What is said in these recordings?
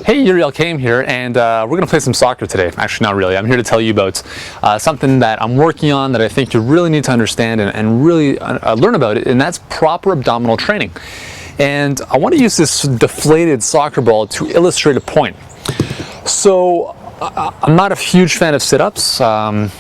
Hey, Uriel Kame here, and we're going to play some soccer today. Actually, not really. I'm here to tell you about something that I'm working on that I think you really need to understand and really learn about it, and that's proper abdominal training. And I want to use this deflated soccer ball to illustrate a point. So, I'm not a huge fan of sit-ups, and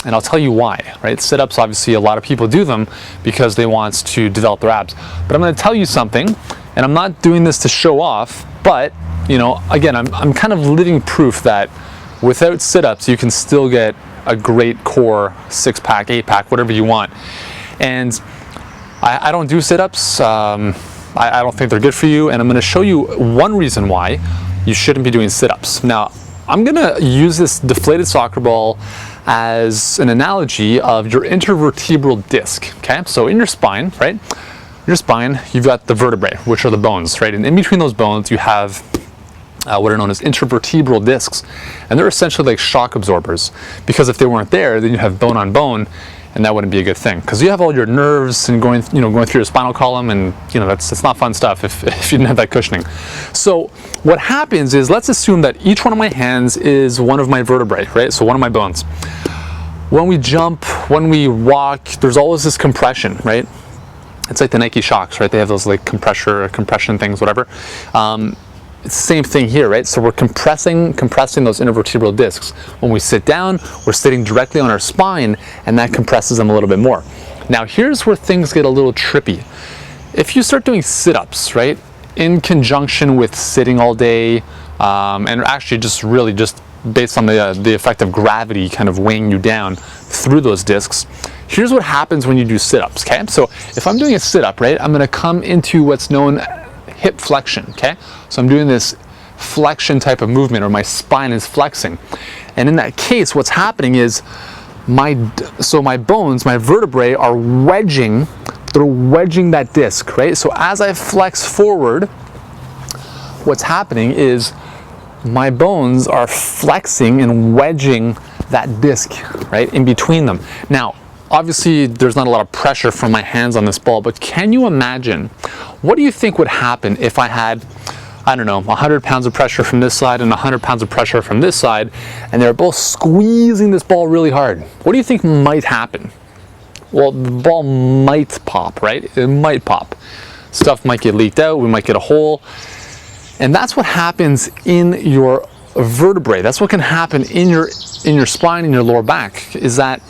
I'll tell you why, right? Sit-ups, obviously, a lot of people do them because they want to develop their abs. But I'm going to tell you something, and I'm not doing this to show off, but you know, again, I'm kind of living proof that without sit-ups, you can still get a great core 6-pack, 8-pack, whatever you want. And I don't do sit-ups. I don't think they're good for you. And I'm going to show you one reason why you shouldn't be doing sit-ups. Now, I'm going to use this deflated soccer ball as an analogy of your intervertebral disc. Okay, so in your spine, right? Your spine, you've got the vertebrae, which are the bones, right? And in between those bones, you have what are known as intervertebral discs, and they're essentially like shock absorbers, because if they weren't there, then you have bone on bone, and that wouldn't be a good thing, because you have all your nerves and going through your spinal column, and it's not fun stuff if you didn't have that cushioning. So what happens is, let's assume that each one of my hands is one of my vertebrae, right? So one of my bones. When we jump, when we walk, there's always this compression, right? It's like the Nike Shocks, right? They have those like compression things, whatever. It's the same thing here, right? So we're compressing those intervertebral discs. When we sit down, we're sitting directly on our spine, and that compresses them a little bit more. Now, here's where things get a little trippy. If you start doing sit-ups, right, in conjunction with sitting all day, and actually just based on the effect of gravity kind of weighing you down through those discs, here's what happens when you do sit-ups, okay? So if I'm doing a sit-up, right, I'm gonna come into what's known hip flexion, okay? So I'm doing this flexion type of movement, or my spine is flexing. And in that case, what's happening is my bones, my vertebrae are wedging that disc, right? So as I flex forward, what's happening is my bones are flexing and wedging that disc, right, in between them. Now, obviously, there's not a lot of pressure from my hands on this ball, but can you imagine, what do you think would happen if I had, I don't know, 100 pounds of pressure from this side and 100 pounds of pressure from this side, and they're both squeezing this ball really hard? What do you think might happen? Well, the ball might pop, right? It might pop. Stuff might get leaked out, we might get a hole. And that's what happens in your vertebrae. That's what can happen in your spine, in your lower back, is that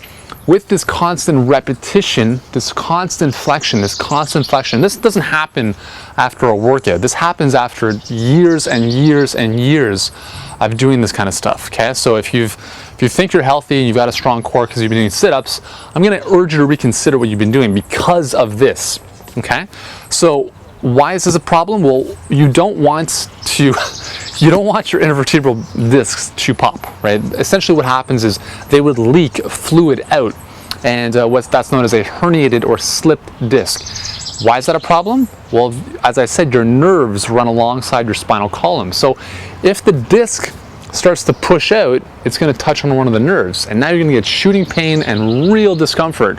with this constant repetition, this constant flexion, this doesn't happen after a workout. This happens after years and years and years of doing this kind of stuff, okay? So if you think you're healthy and you've got a strong core because you've been doing sit-ups, I'm gonna urge you to reconsider what you've been doing because of this, okay? So why is this a problem? Well, you don't want your intervertebral discs to pop, right? Essentially what happens is they would leak fluid out, and that's known as a herniated or slipped disc. Why is that a problem? Well, as I said, your nerves run alongside your spinal column. So if the disc starts to push out, it's going to touch on one of the nerves, and now you're going to get shooting pain and real discomfort.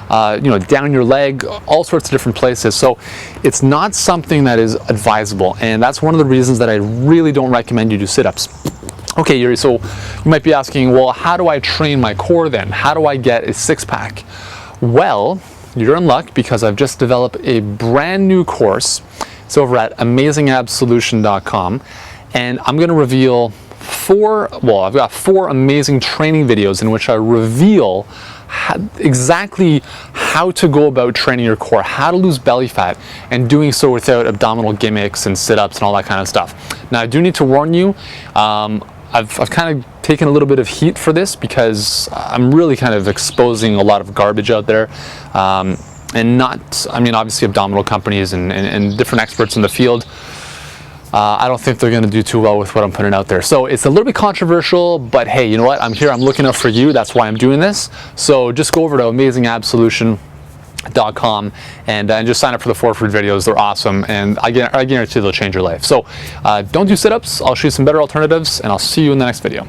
Down your leg, all sorts of different places. So it's not something that is advisable, and that's one of the reasons that I really don't recommend you do sit-ups. Okay, Yuri, so you might be asking, well, how do I train my core then? How do I get a 6-pack? Well, you're in luck, because I've just developed a brand new course. It's over at amazingabsolution.com, and I'm going to reveal I've got 4 amazing training videos in which I reveal exactly how to go about training your core, how to lose belly fat, and doing so without abdominal gimmicks and sit-ups and all that kind of stuff. Now, I do need to warn you, I've kind of taken a little bit of heat for this, because I'm really kind of exposing a lot of garbage out there, and obviously abdominal companies and different experts in the field, I don't think they're going to do too well with what I'm putting out there. So it's a little bit controversial, but hey, you know what? I'm here, I'm looking out for you. That's why I'm doing this. So just go over to amazingabsolution.com and just sign up for the 4 free videos. They're awesome, and I guarantee they'll change your life. So don't do sit-ups. I'll show you some better alternatives, and I'll see you in the next video.